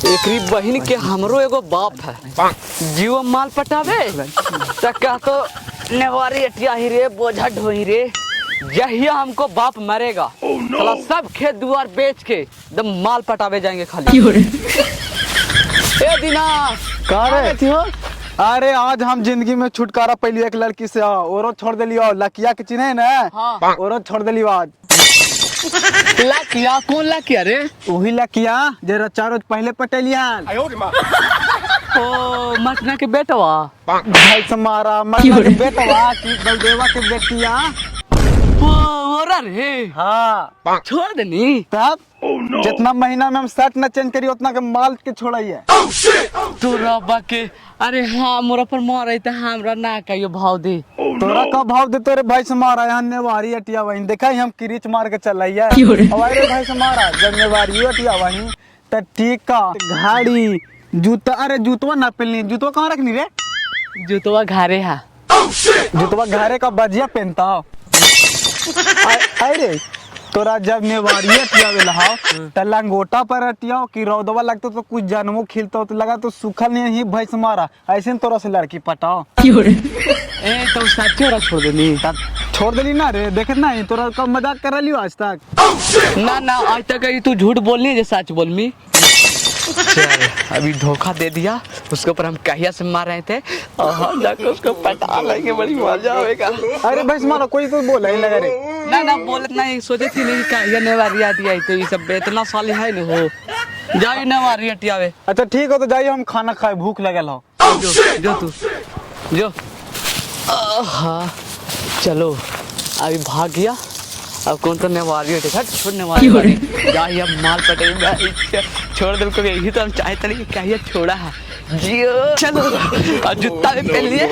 एकरी बहन के हमरो एगो बाप है जीव माल पटावे का तो नेवारी अटिया ही रे बोझा ढोई रे। यही हमको बाप मरेगा साला सब खेत दुआर बेच के एकदम माल पटावे जाएंगे खाली। ए दिना कहाँ रहे थी हो? अरे आज हम जिंदगी में छुटकारा पहली एक लड़की से औरो छोड़ दिलियो लकिया के चिन्हे ना। हाँ। औरो छोड़ दिलियो आज। लकिया कौन लकिया रे? वही लकिया जरा 4 रोज पहले पटेलिया। ओ मटना के बेटवा भाई समारा मटना के बेटवा की बलदेवा के बेटिया। ओरा रे हाँ छोड़ देनी तब जितना महीना में हम शर्ट न चेंज करी उतना के माल के छोड़ाइए। तोरा बाके अरे हाँ मोरा पर मार रही था हमरा ना कहियो भाव दे। तोरा का भाव दे तोरे भाई से मारा यहाँ नेवारी अटिया वहीं देखा ही हम किरीच मार के चल रही है। हमारे भाई से मारा जब नेवारी अटिया वहीं तो टीका घाड़ी जूता। अरे जूतवा ना पहनली जूतवा कहाँ रखनी रे? जूतवा घरे है। जूतवा घरे का बजिया पहनता हो। अरे तोरा जब नेवारी अटिया लहाओ तो लंगोटा पर अटिया की रौदवा लगता तो कुछ जन्मों खिलता तो लगा तो सूखल नहीं ही भाई से मारा ऐसे तोरा से लड़की पटाओ। ए तो सच्चे रख छोड़ देनी छोड़ देली ना रे देखत ना तोरा का मजाक कर लियो आज तक। ना आज तक तू झूठ बोलनी है सच बोलनी। अभी धोखा दे दिया उसके ऊपर हम कहिया से मार रहे थे जाकर उसको पटा लेंगे बड़ी मजा आएगा। अरे भाई मारो कोई तो बोला ही लगा रे। ना बोलत नहीं सोचे थी नहीं कहिया नेवारी आती आई तो ये सब इतना साल है न हो जाई नेवारी अटियावे। अच्छा ठीक हो तो जाइए हम खाना खाए भूख लगल हो। जो तू जो हाँ चलो अभी भाग गया अब कौन तो नेवारी है छोड़ नेवारी जाइए अब माल पटेगा छोड़ दे को यही तो हम चाहते नहीं क्या छोड़ा है जियो। चलो और जूता भी पहन लिए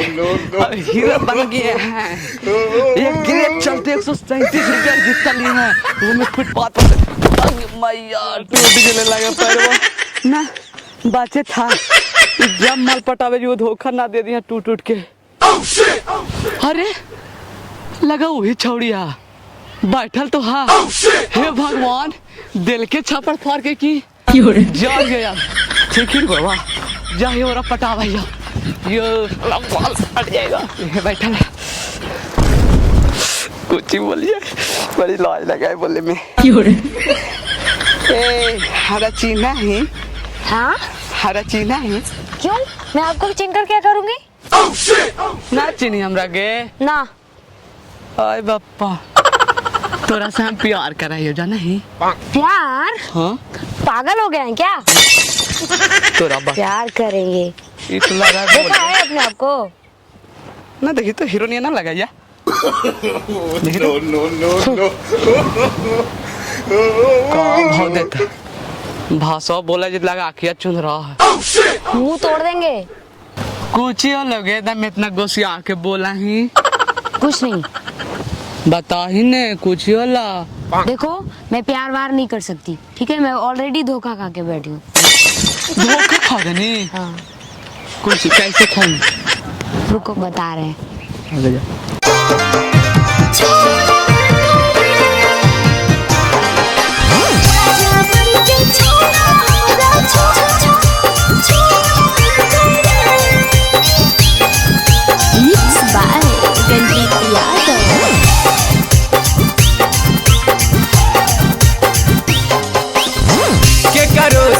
और हीरो बन गए हैं। एक ग्रेट चलते 137 रुपया जूता लिए हैं वो में फुटपाथ पर मैया टूट गए लगा पैरवा ना बाचे था जब माल पटावे जो धोखा ना दे दिया टूट के। अरे लगा वही छौड़िया बैठल तो हाँ हे भगवान दिल के छापर फाड़ के की जाग गया। ठीक है बाबा जाइए और पटा भैया ये बाल फट जाएगा। ये बैठल है कुछ ही बोलिए बड़ी लाज लगा बोले में। ए हरा चीना है। हाँ हरा चीना है। क्यों मैं आपको चिन कर क्या करूंगी? ना चीनी हमरा गे ना। आय बापा तोरा से हम प्यार कराइयो जाना है। प्यार? हाँ पागल हो गए हैं क्या? तोरा प्यार करेंगे इतना देखा है अपने आप को ना देखी तो हीरोइन ना लगाया भाव देता भाषा बोला जित लगा आखिया चुन रहा है मुंह तोड़ देंगे। कुछ ही लगे दम इतना गोसिया के बोला ही कुछ नहीं बता ही ने कुछ ही होला। देखो मैं प्यार वार नहीं कर सकती ठीक है मैं ऑलरेडी धोखा खा के बैठी हूँ। धोखा खा गनी? हाँ कुछ कैसे खाई रुको बता रहे हैं।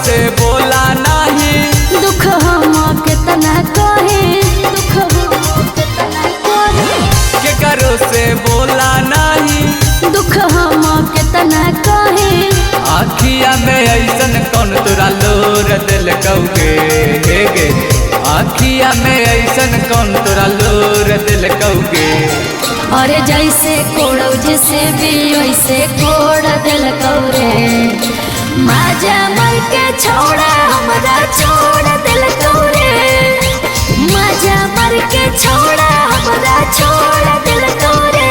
से बोला नहीं दुख हम कितना कहे दुख हम कितना कहे के करो से बोला नहीं दुख हम कितना कहे आखिया में ऐसन कौन तोरा लोर दिल कौगे हे गे आखिया में ऐसन कौन तोरा लोर दिल कौगे। अरे जैसे कोड़ो जैसे भी वैसे कोड़ दिल कौरे माजा मर के छोड़ा हमारा छोड़ दिल कौरे माजा मर के छोड़ा हमारा छोड़ दिल कौरे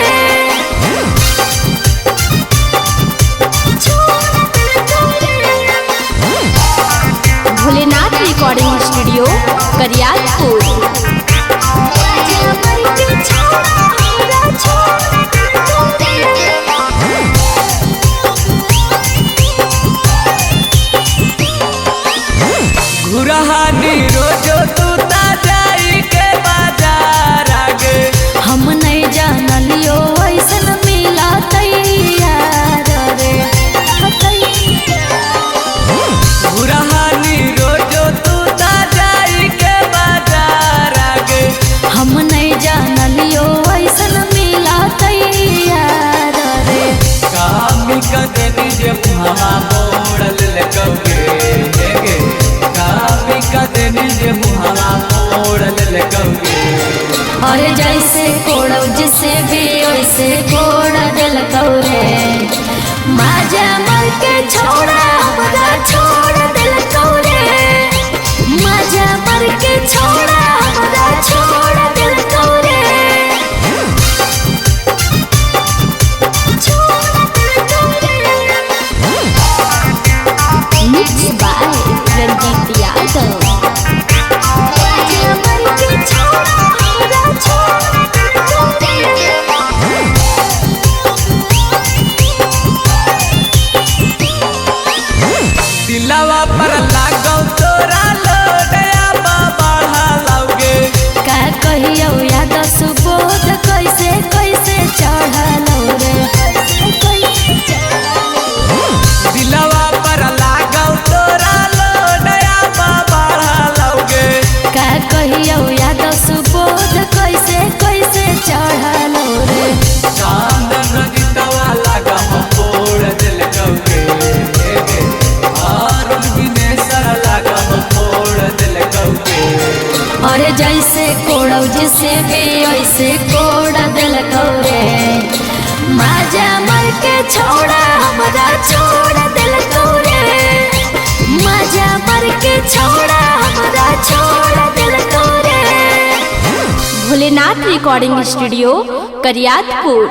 भोलेनाथ रिकॉर्डिंग स्टूडियो करियापुर। बुरहानी रोजो तू ता जाई के बाजार आगे हम नहीं जानलियो ऐसन मिला तैयार रे बुरहानी रोजो तू ता जाई के बाजार आगे हम नहीं जानलियो ऐसन मिला तैयार रे कामी कदनी जे मुहावा मोड़ल लगौगे हेगे कामी कदनी जे मुहावा मोड़ल लगौगे और जैसे कोड़ो जिसे भी वैसे कोड़ दिल कौरे माजा मर के छोड़ा हमरा छोड़ दिल कौरे माजा मर के छोड़ा हमरा छोड़ दिल कौरे मिक्स बाय रंजीत यादव माजा मर के छोड़ा हमरा छोड़ दिल कौरे दिलवा पर लागौ तोरा लोडया बढ़ा लाओगे का कहियो याद सुबोध कैसे कैसे चढ़लो रे दिलवा पर लागौ तोरा लोडया बढ़ा लाओगे का कहियो याद सुबोध कैसे कैसे चढ़लो रे चांदन रंजितवा लागम फोड़ दिल कौगे आरुण विनेशर लागम फोड़ दिल कौगे और जैसे कोड़ो जिसे भी वैसे कोड़ दिल कौरे माजा मर के छोड़ा हमरा छोड़ दिल कौरे माजा मर के छोड़ा हमरा छोड़ दिल कौरे। Bholenath recording studio Kariyatpur.